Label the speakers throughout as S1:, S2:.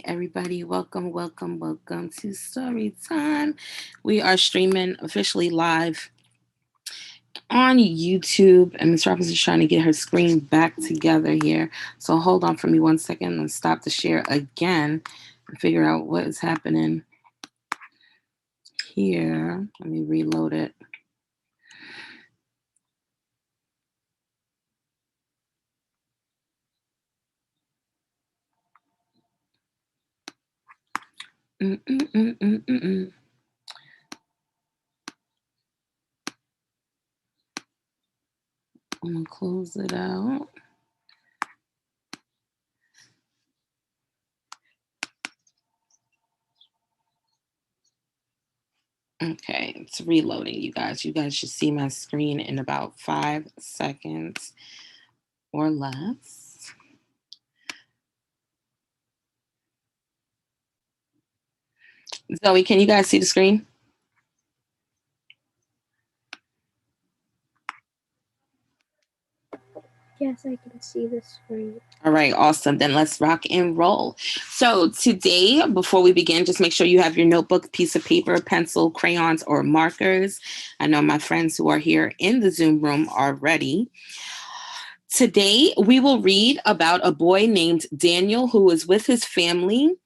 S1: right, everybody, welcome, welcome, welcome to Story Time. We are streaming officially live on YouTube, and Miss Robbins is trying to get her screen back together here. So hold on for me 1 second and stop the share again and figure out what is happening here. Let me reload it. Mm-mm-mm-mm-mm-mm. I'm gonna close it out. Okay, it's reloading, you guys. You guys should see my screen in about 5 seconds or less. Zoe, can you guys see the screen?
S2: Yes, I can see the screen.
S1: All right, awesome. Then let's rock and roll. So today, before we begin, just make sure you have your notebook, piece of paper, pencil, crayons, or markers. I know my friends who are here in the Zoom room are ready. Today, we will read about a boy named Daniel who is with his family.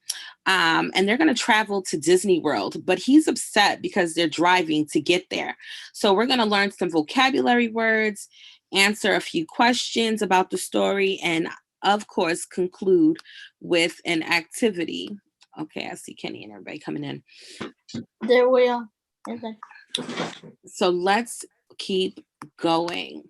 S1: And they're going to travel to Disney World, but he's upset because they're driving to get there. So we're going to learn some vocabulary words, answer a few questions about the story, and of course, conclude with an activity. Okay, I see Kenny and everybody coming in.
S2: There we are.
S1: So let's keep going.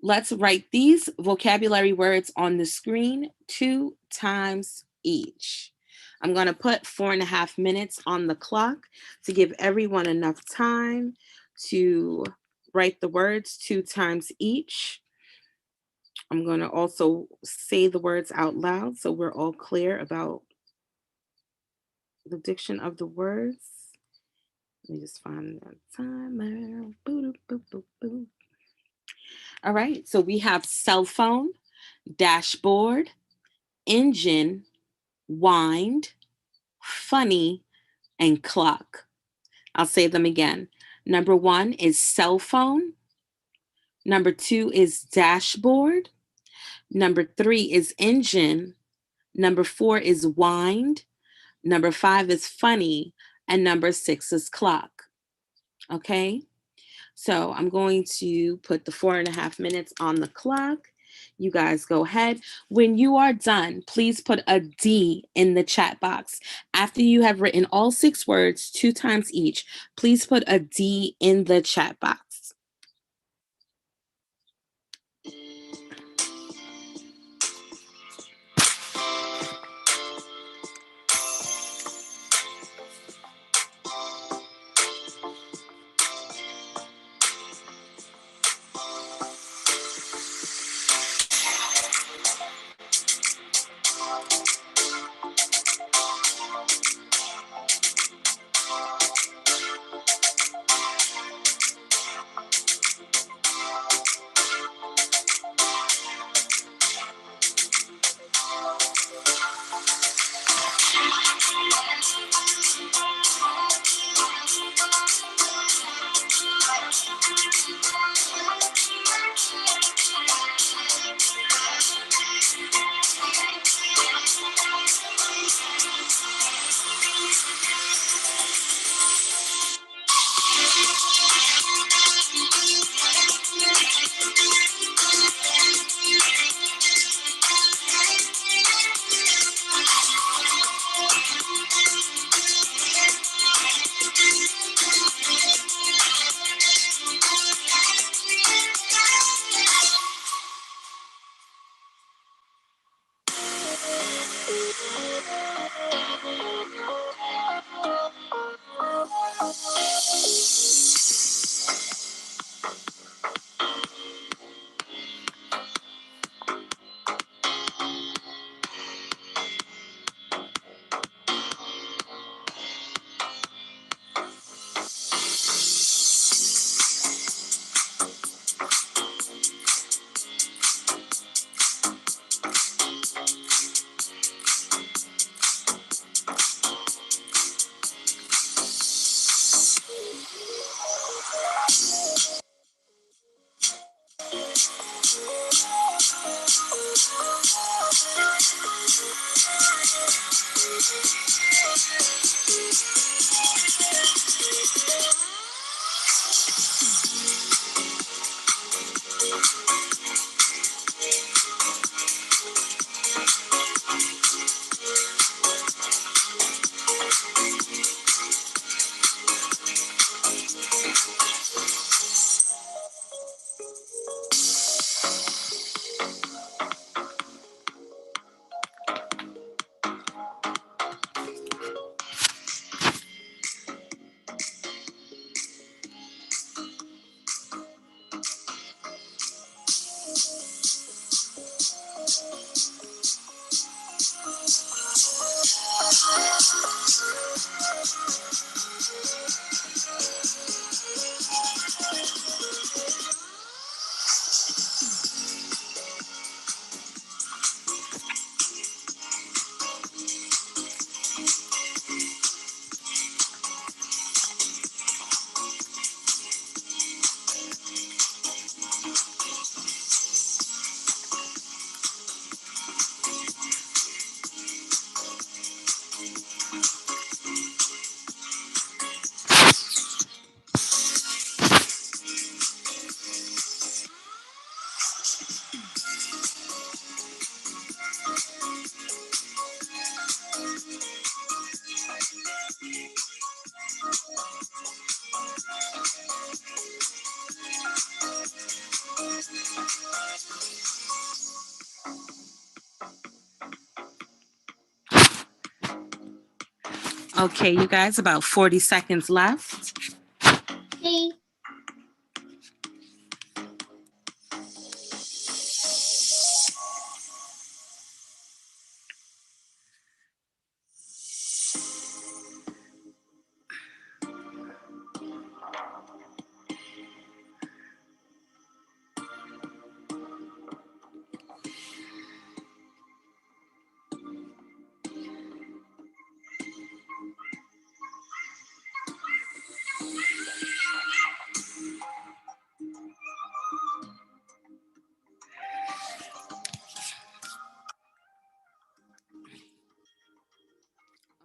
S1: Let's write these vocabulary words on the screen 2 times each. I'm going to put 4.5 minutes on the clock to give everyone enough time to write the words 2 times each. I'm going to also say the words out loud so we're all clear about the diction of the words. Let me just find that timer. Boop, boop, boop, boop. All right, so we have cell phone, dashboard, engine, wind, funny, and clock. I'll say them again. Number 1 is cell phone. Number 2 is dashboard. Number 3 is engine. Number 4 is wind. Number 5 is funny. And number 6 is clock. Okay? So I'm going to put the 4.5 minutes on the clock. You guys go ahead. When you are done, please put a D in the chat box. After you have written all 6 words 2 times each, please put a D in the chat box. Okay, you guys, about 40 seconds left.
S2: Hey.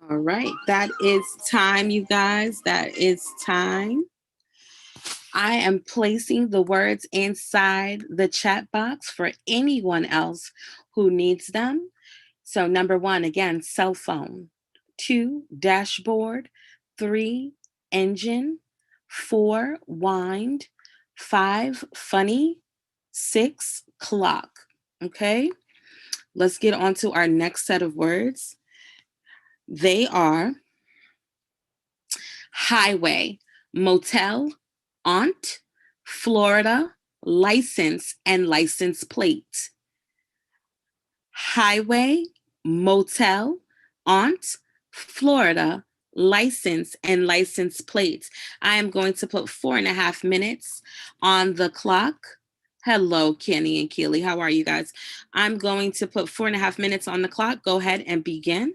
S1: All right, that is time, you guys. That is time. I am placing the words inside the chat box for anyone else who needs them. So, number one, again, cell phone. 2, dashboard. 3, engine. 4, wind. 5, funny. 6, clock. Okay, let's get on to our next set of words. They are highway, motel, aunt, Florida, license, and license plate. Highway, motel, aunt, Florida, license, and license plate. I am going to put 4.5 minutes on the clock. Hello, Kenny and Keely. How are you guys? I'm going to put 4.5 minutes on the clock. Go ahead and begin.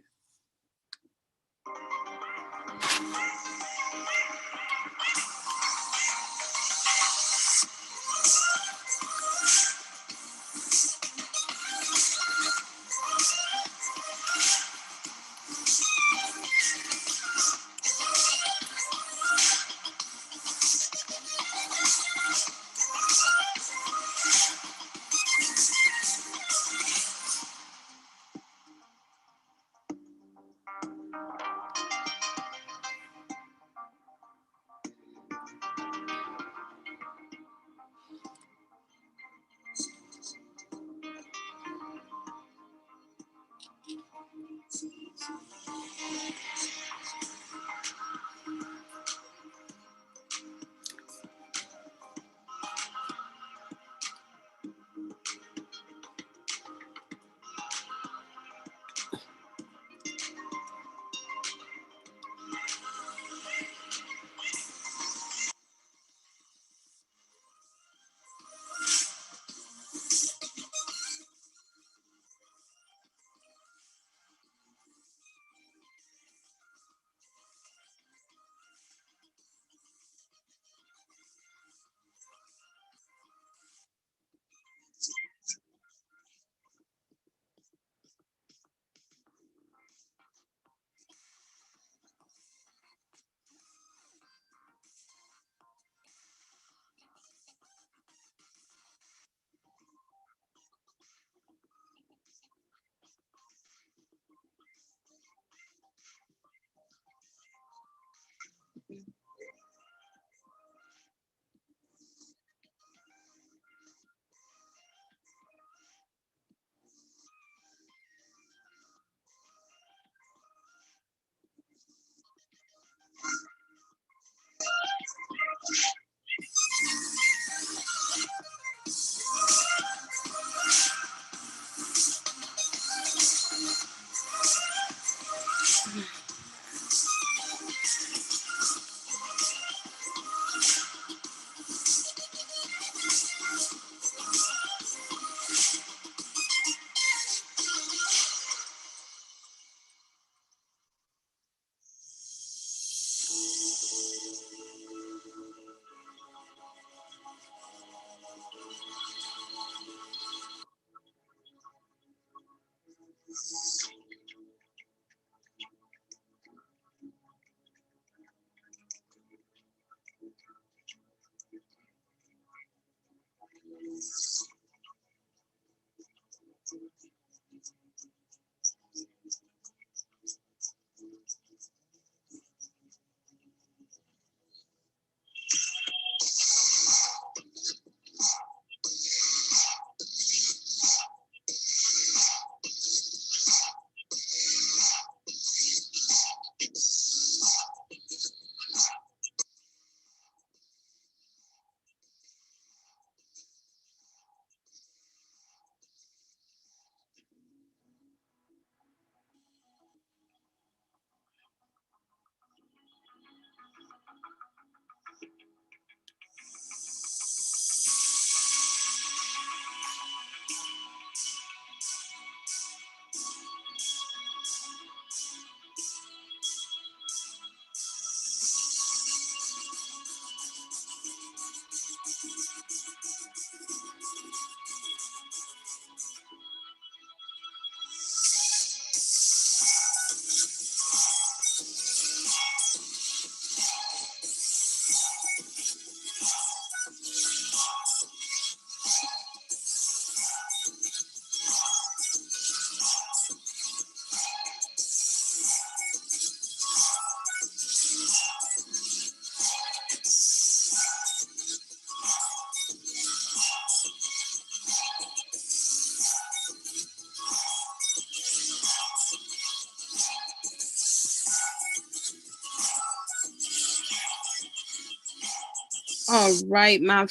S1: All right, my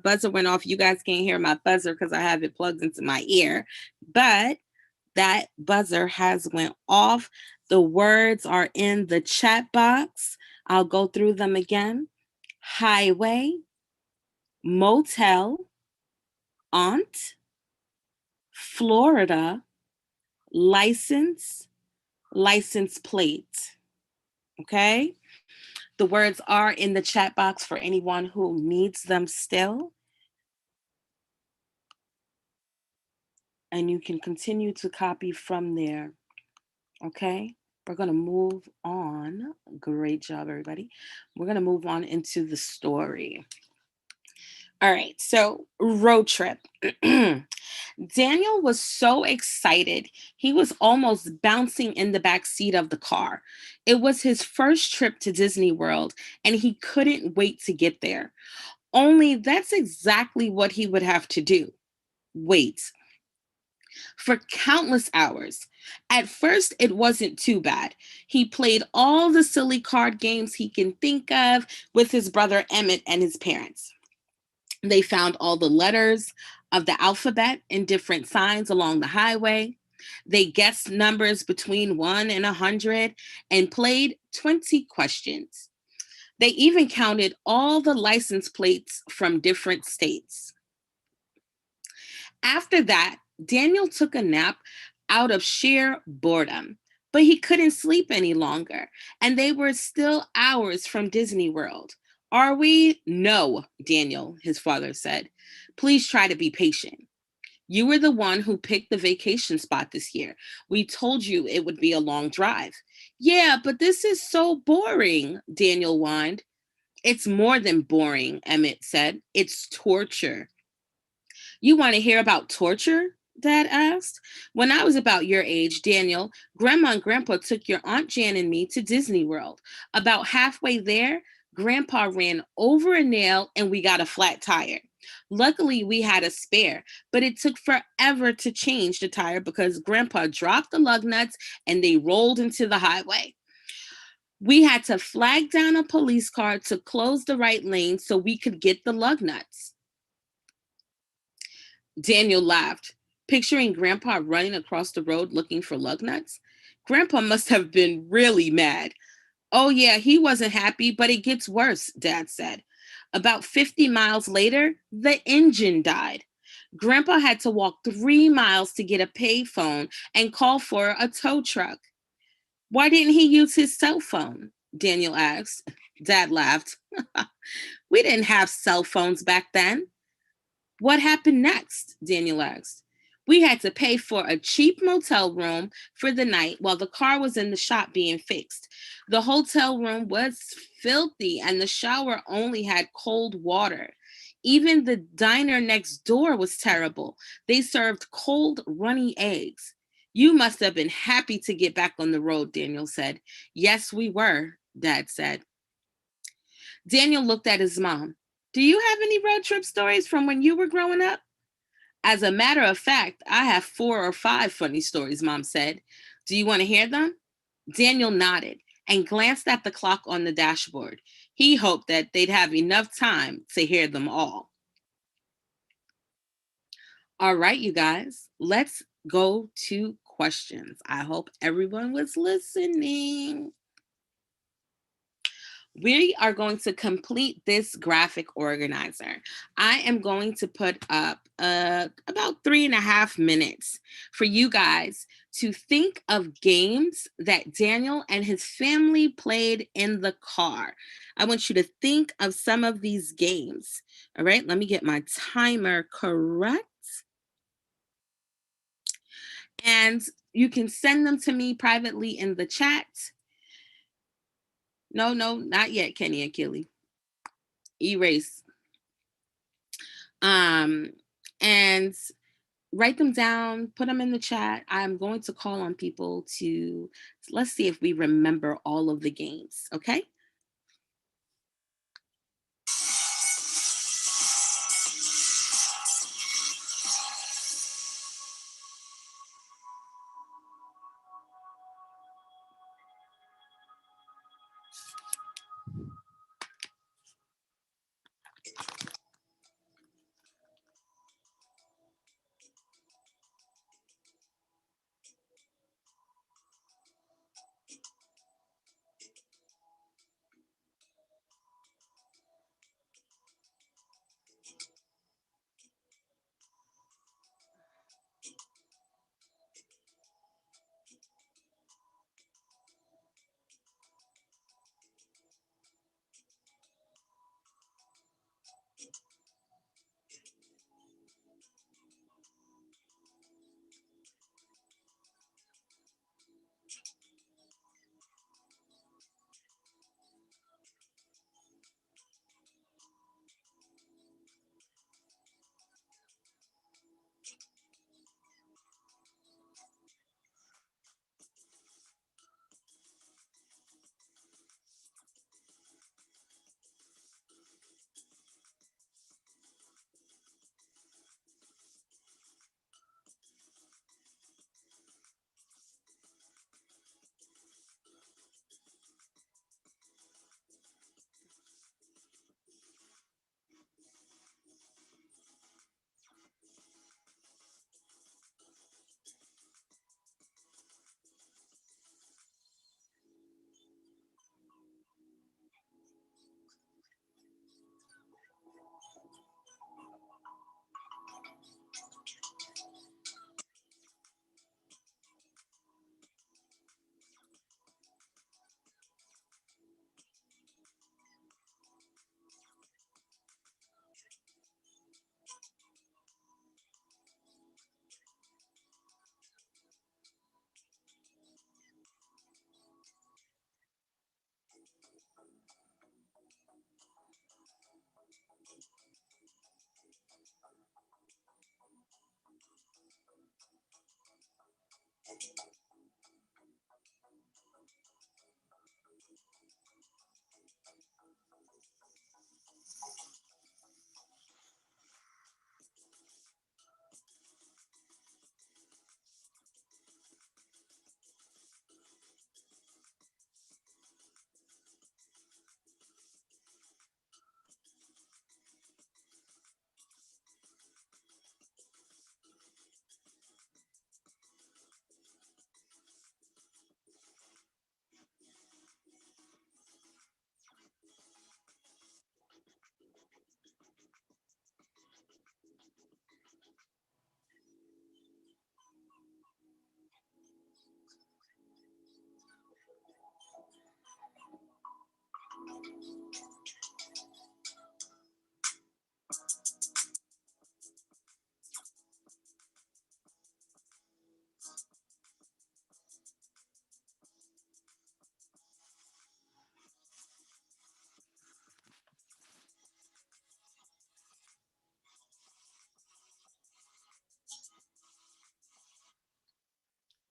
S1: buzzer went off. You guys can't hear my buzzer because I have it plugged into my ear, but that buzzer has went off. The words are in the chat box. I'll go through them again. Highway, motel, aunt, Florida, license, license plate. Okay? The words are in the chat box for anyone who needs them still. And you can continue to copy from there. Okay? We're going to move on. Great job, everybody. We're going to move on into the story. All right, so road trip. Daniel was so excited, he was almost bouncing in the back seat of the car. It was his first trip to Disney World, and he couldn't wait to get there. Only that's exactly what he would have to do. Wait. For countless hours. At first, it wasn't too bad. He played all the silly card games he can think of with his brother Emmett and his parents. They found all the letters of the alphabet in different signs along the highway. They guessed numbers between 1 and 100 and played 20 questions. They even counted all the license plates from different states. After that, Daniel took a nap out of sheer boredom, but he couldn't sleep any longer, and they were still hours from Disney World. Are we? No, Daniel, his father said. Please try to be patient. You were the one who picked the vacation spot this year. We told you it would be a long drive. Yeah, but this is so boring, Daniel whined. It's more than boring, Emmett said. It's torture. You want to hear about torture? Dad asked. When I was about your age, Daniel, Grandma and Grandpa took your Aunt Jan and me to Disney World. About halfway there, Grandpa ran over a nail and we got a flat tire. Luckily, we had a spare, but it took forever to change the tire because Grandpa dropped the lug nuts and they rolled into the highway. We had to flag down a police car to close the right lane so we could get the lug nuts. Daniel laughed. Picturing Grandpa running across the road looking for lug nuts. Grandpa must have been really mad. Oh, yeah, he wasn't happy, but it gets worse, Dad said. About 50 miles later, the engine died. Grandpa had to walk 3 miles to get a payphone and call for a tow truck. Why didn't he use his cell phone? Daniel asked. Dad laughed. We didn't have cell phones back then. What happened next? Daniel asked. We had to pay for a cheap motel room for the night while the car was in the shop being fixed. The hotel room was filthy and the shower only had cold water. Even the diner next door was terrible. They served cold, runny eggs. You must have been happy to get back on the road, Daniel said. Yes, we were, Dad said. Daniel looked at his mom. Do you have any road trip stories from when you were growing up? As a matter of fact, I have 4 or 5 funny stories, Mom said. Do you want to hear them? Daniel nodded and glanced at the clock on the dashboard. He hoped that they'd have enough time to hear them all. All right, you guys, let's go to questions. I hope everyone was listening. We are going to complete this graphic organizer. I am going to put up about 3.5 minutes for you guys to think of games that Daniel and his family played in the car. I want you to think of some of these games. All right, let me get my timer correct. And you can send them to me privately in the chat. No, not yet, Kenny and Kelly. Erase. Um, and write them down, put them in the chat. I'm going to call on people to, let's see if we remember all of the games, okay?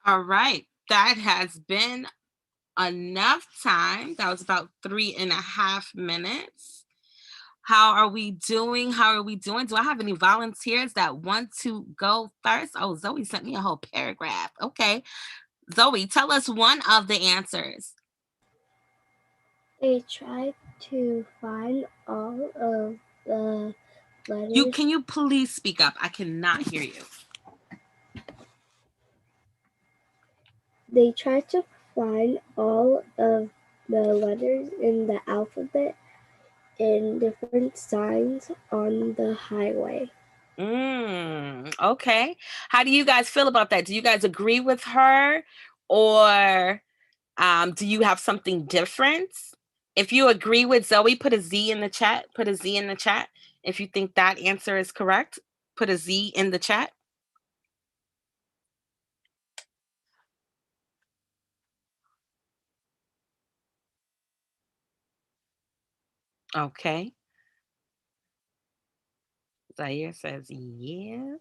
S1: All right. That has been enough time. That was about 3.5 minutes. How are we doing? How are we doing? Do I have any volunteers that want to go first? Oh, Zoe sent me a whole paragraph. Okay. Zoe, tell us one of the answers.
S2: They tried to find all of the letters.
S1: Can you please speak up? I cannot hear you.
S2: They tried to find all of the letters in the alphabet in different signs on the highway.
S1: Okay. How do you guys feel about that? Do you guys agree with her, or do you have something different? If you agree with Zoe, put a Z in the chat. Put a Z in the chat. If you think that answer is correct, put a Z in the chat. Okay. Zaire says yes.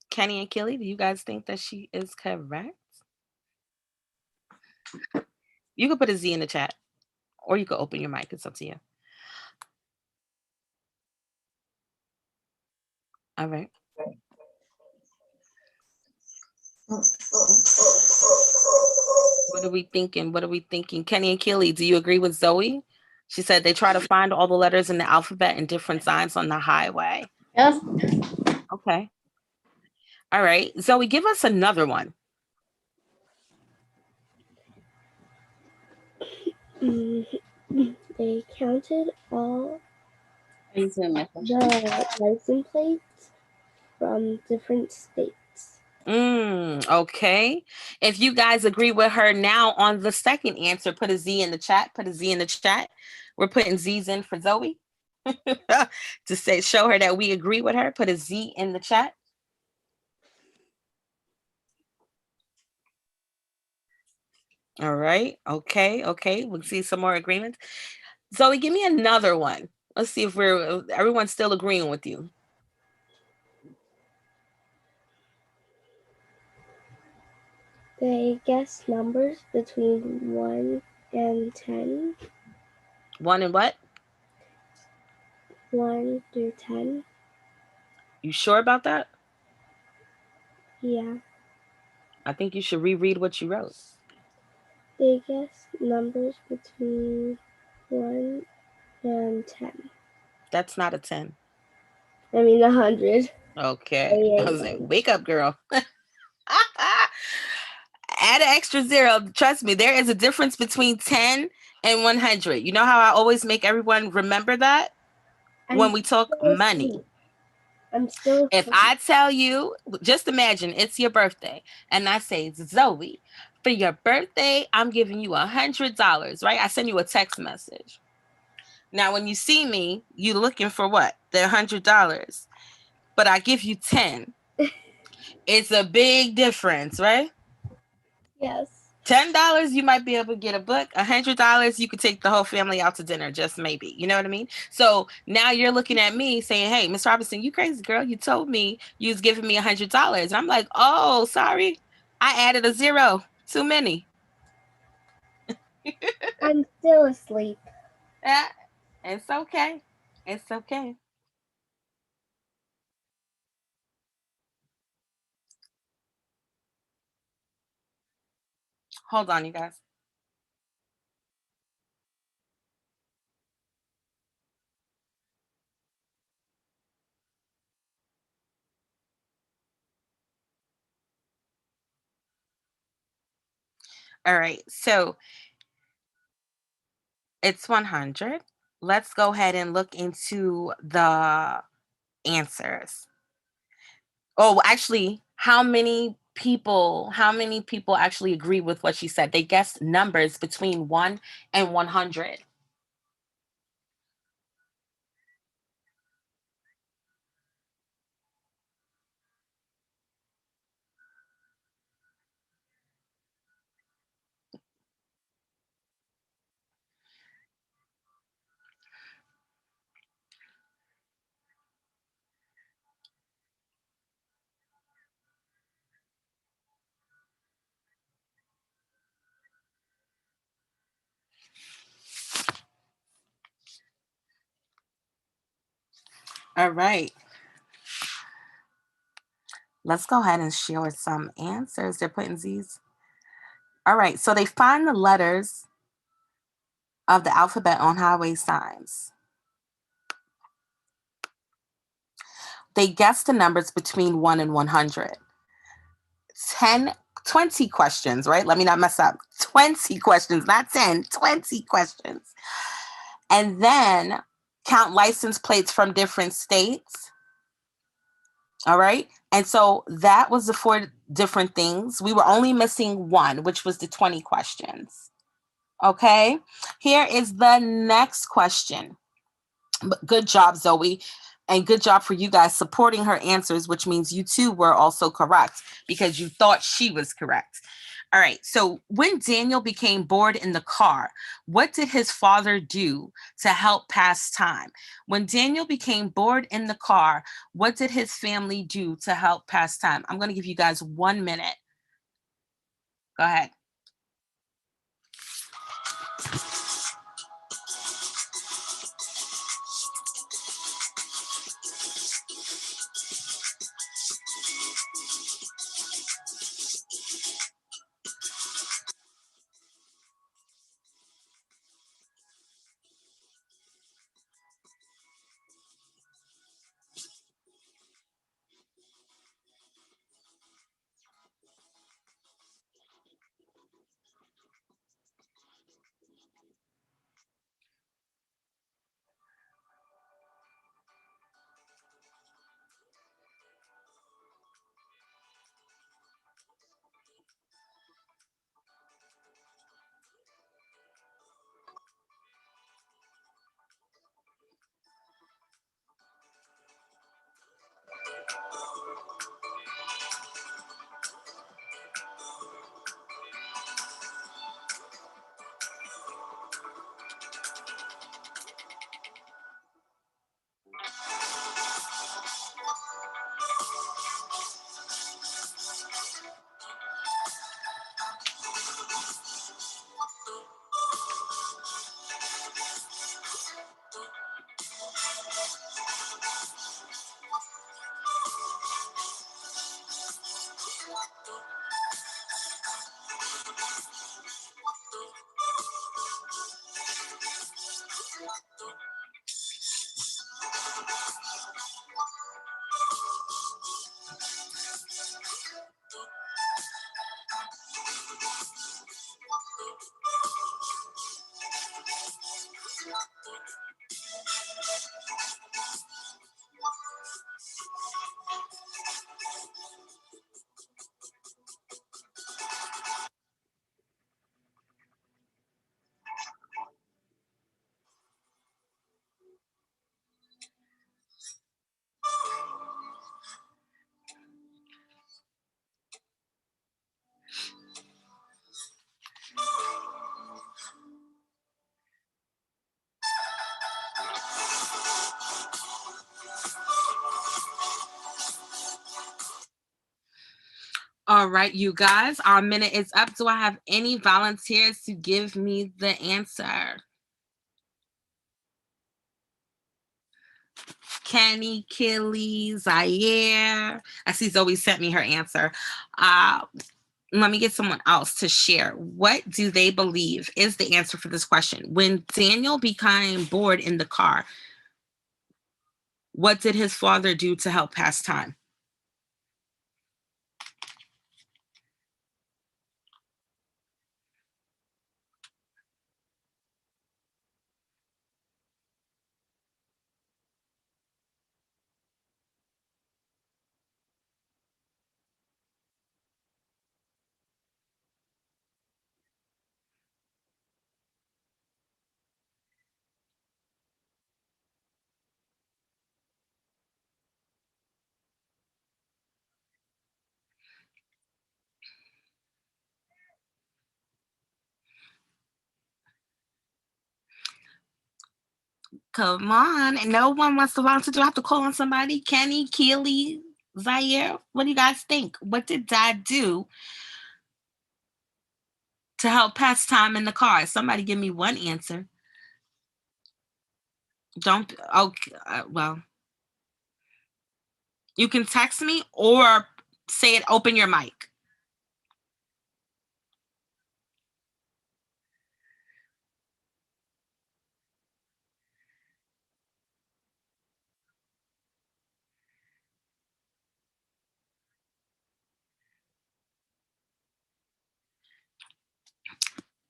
S1: Kenny and Kelly, do you guys think that she is correct? You can put a Z in the chat, or you can open your mic. It's up to you. All right. What are we thinking? What are we thinking? Kenny and Keely, do you agree with Zoe? She said they try to find all the letters in the alphabet in different signs on the highway.
S2: Yes.
S1: Okay. All right. Zoe, give us another one.
S2: They counted all the license plates from different states.
S1: Okay. If you guys agree with her now on the second answer, put a Z in the chat. Put a Z in the chat. We're putting Z's in for Zoe to show her that we agree with her. Put a Z in the chat. All right. Okay. We'll see some more agreements. Zoe, give me another one. Let's see if everyone's still agreeing with you.
S2: They guessed numbers between 1 and 10.
S1: 1 and what?
S2: 1 through 10.
S1: You sure about that?
S2: Yeah.
S1: I think you should reread what you wrote.
S2: They guessed numbers between 1 and 10.
S1: That's not a 10.
S2: I mean 100.
S1: Okay. I was like, wake up, girl. Add an extra zero. Trust me, there is a difference between 10 and 100. You know how I always make everyone remember that when we talk money?
S2: I'm still
S1: If I tell you, just imagine it's your birthday, and I say, Zoe, for your birthday, I'm giving you $100, right? I send you a text message. Now, when you see me, you looking for what? The $100, but I give you 10. It's a big difference, right?
S2: Yes.
S1: $10, you might be able to get a book. $100, you could take the whole family out to dinner, just maybe. You know what I mean? So now you're looking at me saying, hey, Miss Robinson, you crazy girl. You told me you was giving me $100. And I'm like, oh, sorry. I added a zero. Too many.
S2: I'm still asleep.
S1: Yeah, it's okay. It's okay. Hold on, you guys. All right, so it's 100. Let's go ahead and look into the answers. Oh, actually, how many people actually agree with what she said? They guessed numbers between 1 and 100. All right. Let's go ahead and share some answers. They're putting Z's. All right. So they find the letters of the alphabet on highway signs. They guess the numbers between 1 and 100. 10, 20 questions, right? Let me not mess up. 20 questions, not 10, 20 questions. And then count license plates from different states. All right. And so that was the 4 different things. We were only missing one, which was the 20 questions. Okay. Here is the next question. Good job, Zoe. And good job for you guys supporting her answers, which means you too were also correct because you thought she was correct. All right. So when Daniel became bored in the car, what did his father do to help pass time? When Daniel became bored in the car, what did his family do to help pass time? I'm going to give you guys 1 minute. Go ahead. All right, you guys, our minute is up. Do I have any volunteers to give me the answer? Kenny, Killy, Zaire. I see Zoe sent me her answer. Let me get someone else to share. What do they believe is the answer for this question? When Daniel became bored in the car, what did his father do to help pass time? Come on. And no one wants to volunteer. Do I have to call on somebody? Kenny, Keely, Zaire? What do you guys think? What did Dad do to help pass time in the car? Somebody give me one answer. Don't. Okay. Well. You can text me or say it, open your mic.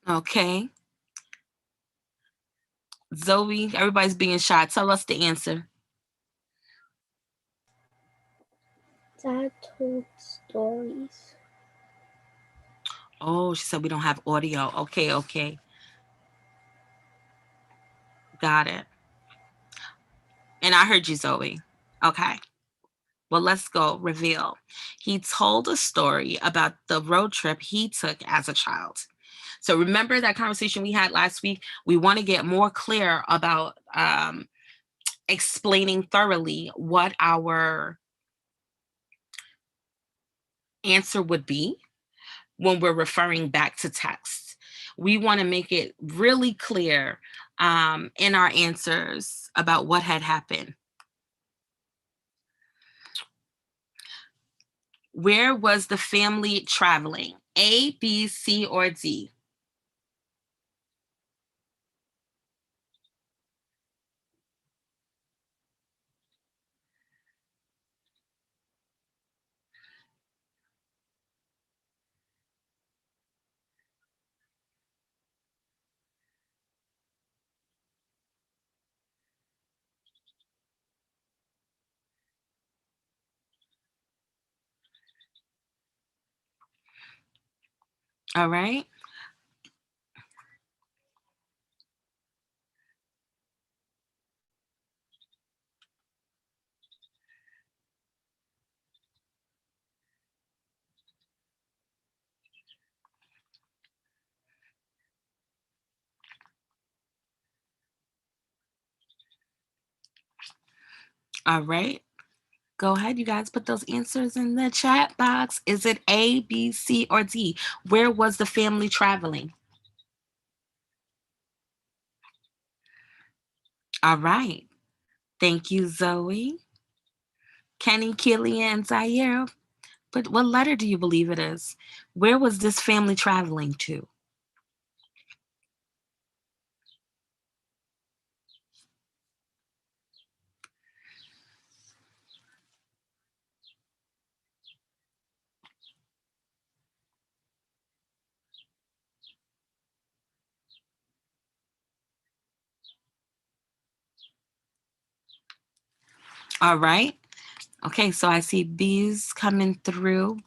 S1: Okay. Zoe, everybody's being shy. Tell us the answer.
S2: Dad told stories.
S1: Oh, she said we don't have audio. Okay, okay. Got it. And I heard you, Zoe. Okay. Well, let's go. Reveal. He told a story about the road trip he took as a child. So remember that conversation we had last week? We want to get more clear about explaining thoroughly what our answer would be when we're referring back to text. We want to make it really clear in our answers about what had happened. Where was the family traveling? A, B, C, or D? All right. All right. Go ahead, you guys, put those answers in the chat box. Is it A, B, C, or D? Where was the family traveling? All right. Thank you, Zoe. Kenny, Killian, Zaire. But what letter do you believe it is? Where was this family traveling to? All right. Okay, so I see B's coming through.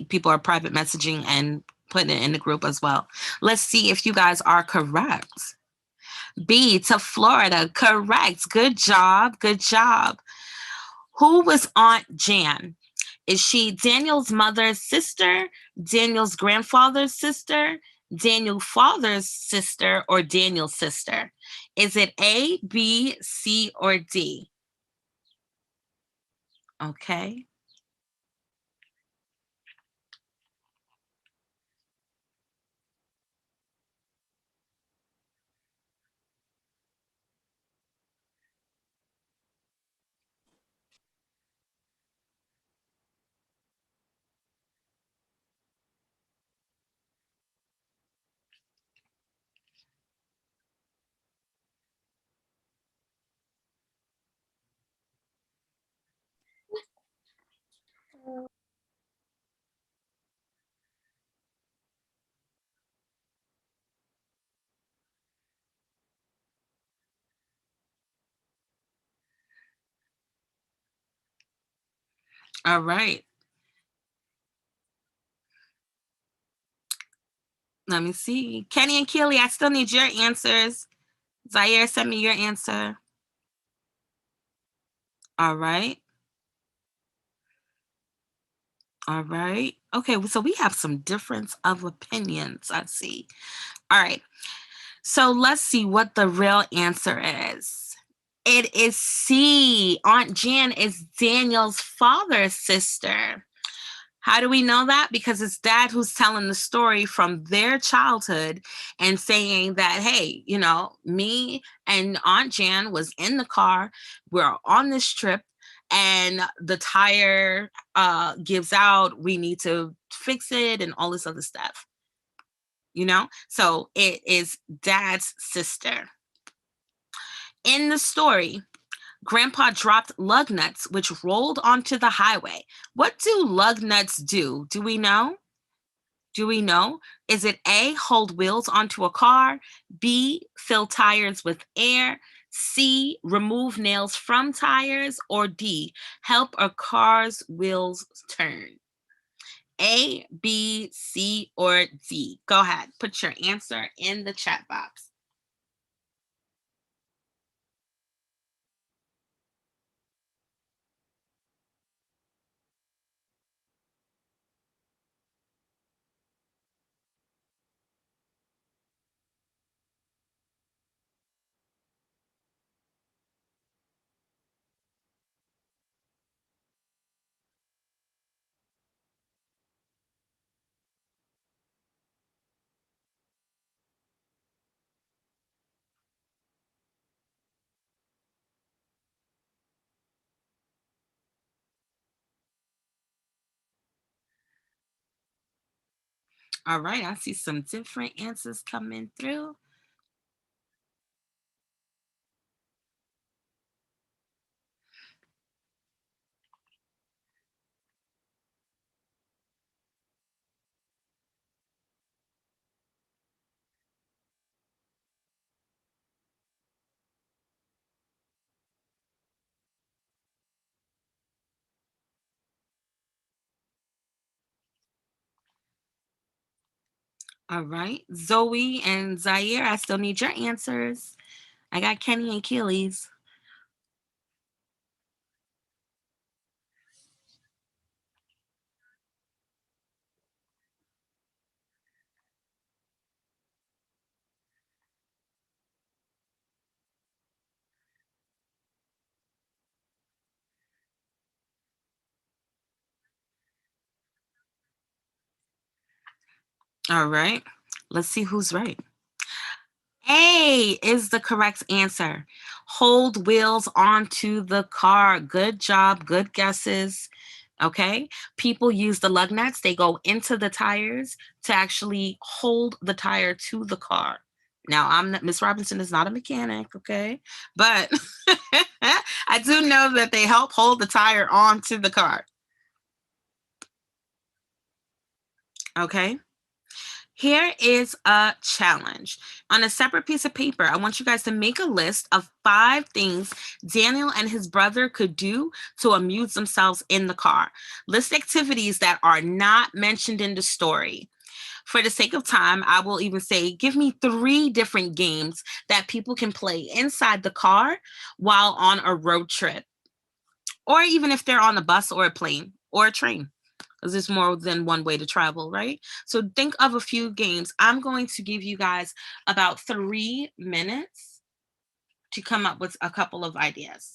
S1: People are private messaging and putting it in the group as well. Let's see if you guys are correct. B, to Florida. Correct. Good job. Good job. Who was Aunt Jan? Is she Daniel's mother's sister, Daniel's grandfather's sister, Daniel's father's sister, or Daniel's sister? Is it A, B, C, or D? Okay. All right. Let me see. Kenny and Keely, I still need your answers. Zaire, send me your answer. All right. All right. Okay, so we have some difference of opinions, I see. All right. So let's see what the real answer is. It is C. Aunt Jan is Daniel's father's sister. How do we know that? Because it's dad who's telling the story from their childhood and saying that, hey, you know, me and Aunt Jan was in the car. We're on this trip and the tire gives out, we need to fix it and all this other stuff, you know? So it is dad's sister. In the story, Grandpa dropped lug nuts, which rolled onto the highway. What do lug nuts do? Do we know? Do we know? Is it A, hold wheels onto a car, B, fill tires with air, C, remove nails from tires, or D, help a car's wheels turn? A, B, C, or D? Go ahead, put your answer in the chat box. All right, I see some different answers coming through. All right, Zoe and Zaire, I still need your answers. I got Kenny and Keely's. All right, let's see who's right. A is the correct answer. Hold wheels onto the car. Good job. Good guesses. Okay. People use the lug nuts. They go into the tires to actually hold the tire to the car. Now, I'm not, Miss Robinson is not a mechanic, okay? But I do know that they help hold the tire onto the car. Okay. Here is a challenge. On a separate piece of paper, I want you guys to make a list of 5 things Daniel and his brother could do to amuse themselves in the car. List activities that are not mentioned in the story. For the sake of time, I will even say, give me 3 different games that people can play inside the car while on a road trip, or even if they're on a bus or a plane or a train, because there's more than one way to travel, right? So think of a few games. I'm going to give you guys about 3 minutes to come up with a couple of ideas.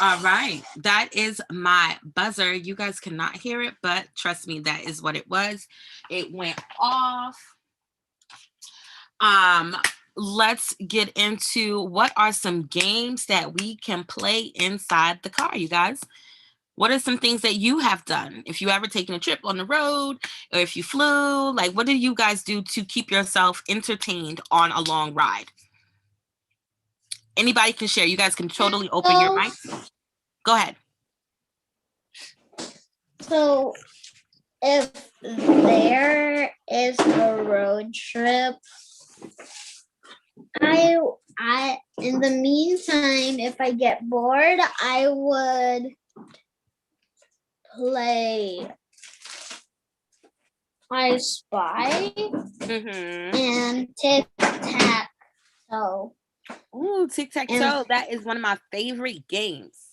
S1: All right, that is my buzzer. You guys cannot hear it, but trust me, that is what it was. It went off. Let's get into what are some games that we can play inside the car, you guys. What are some things that you have done? If you ever taken a trip on the road or if you flew, like what do you guys do to keep yourself entertained on a long ride? Anybody can share. You guys can totally open your mics. Go ahead.
S3: So if there is a road trip, I in the meantime, if I get bored, I would play I Spy and Tic Tac Toe.
S1: Ooh, Tic Tac Toe. That is one of my favorite games.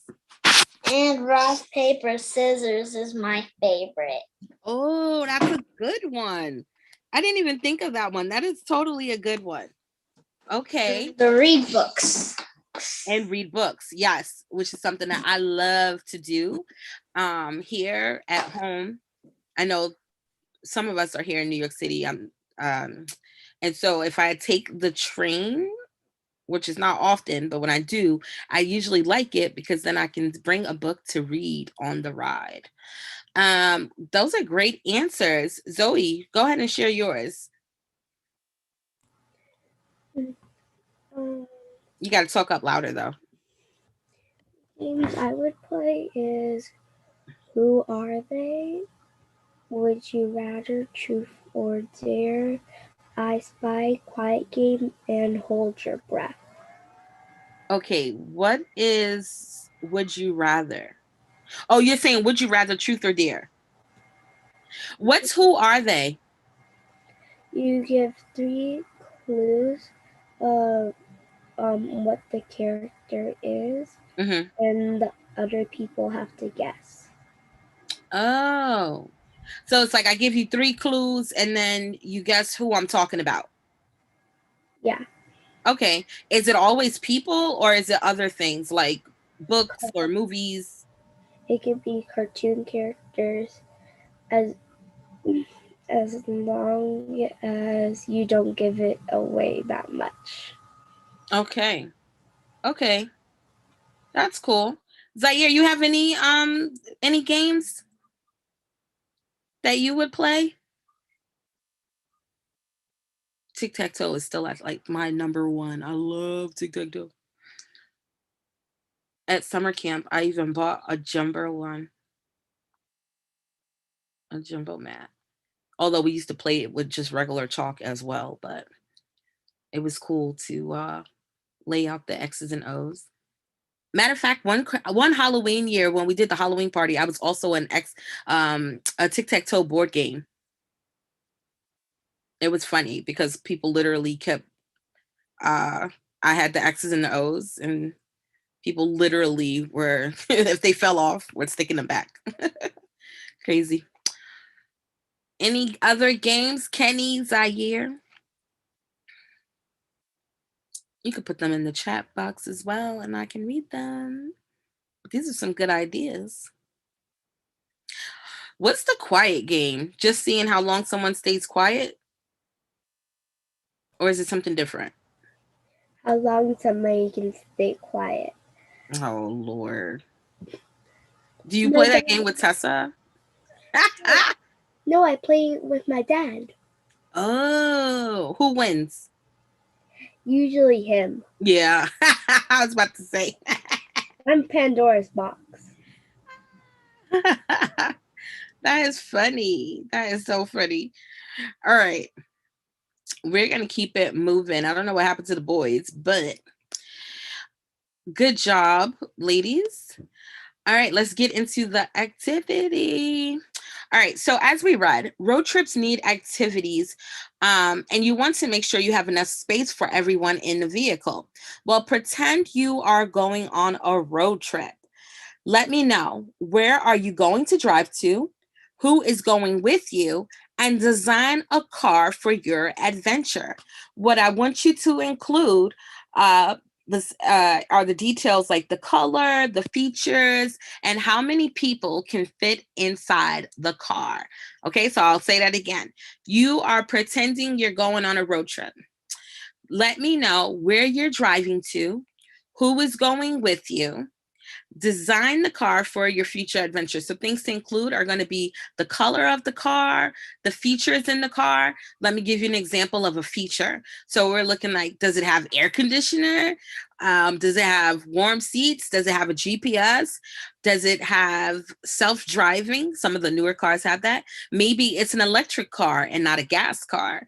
S3: And rock, paper, scissors is my favorite.
S1: Oh, that's a good one. I didn't even think of that one. That is totally a good one. Okay.
S3: The read books.
S1: And read books, yes, which is something that I love to do here at home. I know some of us are here in New York City. And so if I take the train, which is not often, but when I do, I usually like it because then I can bring a book to read on the ride. Those are great answers. Zoe, go ahead and share yours. You got to talk up louder though.
S2: Games I would play is Who Are They? Would You Rather, Truth or Dare, I Spy, Quiet Game, and Hold Your Breath.
S1: Okay, what is Would You Rather? Oh, you're saying Would You Rather, Truth or Dare? What's Who Are They?
S2: You give 3 clues of what the character is, and the other people have to guess.
S1: Oh, so it's like I give you 3 clues and then you guess who I'm talking about.
S2: Yeah.
S1: Okay. Is it always people or is it other things like books or movies?
S2: It could be cartoon characters as long as you don't give it away that much.
S1: Okay. Okay. That's cool. Zaire, you have any games that you would play? Tic-tac-toe is still at like my number one. I love tic-tac-toe. At summer camp, I even bought a jumbo one, a jumbo mat. Although we used to play it with just regular chalk as well, but it was cool to lay out the X's and O's. Matter of fact, one Halloween year when we did the Halloween party, I was also a tic-tac-toe board game. It was funny because people literally kept I had the X's and the O's, and people literally were if they fell off, were sticking them back. Crazy. Any other games, Kenny, Zaire? You could put them in the chat box as well, and I can read them. These are some good ideas. What's the quiet game? Just seeing how long someone stays quiet? Or is it something different?
S2: How long somebody can stay quiet.
S1: Oh, Lord. Do you play that game with Tessa?
S2: No, I play with my dad.
S1: Oh, who wins?
S2: Usually him.
S1: Yeah, I was about to say.
S2: I'm Pandora's box.
S1: That is funny. That is so funny. All right. We're going to keep it moving. I don't know what happened to the boys, but good job, ladies. All right, let's get into the activity. All right, so as we read, road trips need activities, and you want to make sure you have enough space for everyone in the vehicle. Well, pretend you are going on a road trip. Let me know, where are you going to drive to? Who is going with you? And design a car for your adventure. What I want you to include are the details like the color, the features, and how many people can fit inside the car. Okay, so I'll say that again. You are pretending you're going on a road trip. Let me know where you're driving to, who is going with you. Design the car for your future adventure. So things to include are going to be the color of the car, the features in the car. Let me give you an example of a feature. So we're looking like, does it have air conditioner? Does it have warm seats? Does it have a GPS? Does it have self-driving? Some of the newer cars have that. Maybe it's an electric car and not a gas car.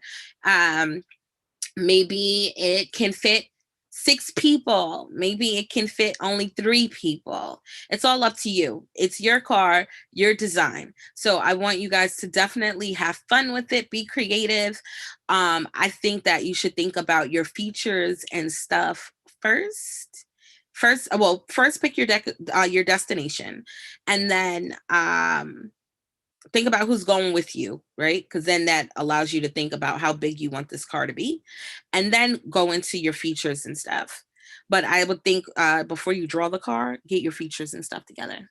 S1: Maybe it can fit 6 people. Maybe it can fit only 3 people. It's all up to you. It's your car, your design. So I want you guys to definitely have fun with it. Be creative. I think that you should think about your features and stuff first. First pick your destination, and then think about who's going with you, right? Because then that allows you to think about how big you want this car to be, and then go into your features and stuff. But I would think before you draw the car, get your features and stuff together.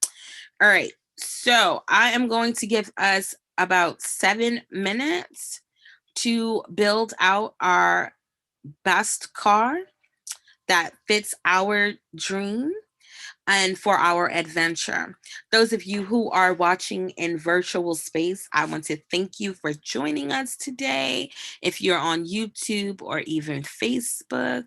S1: All right. So I am going to give us about 7 minutes to build out our best car that fits our dream and for our adventure. Those of you who are watching in virtual space, I want to thank you for joining us today. If you're on YouTube or even Facebook,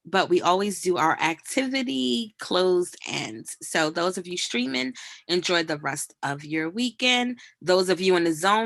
S1: but we always do our activity closed ends. So those of you streaming, enjoy the rest of your weekend. Those of you in the zone,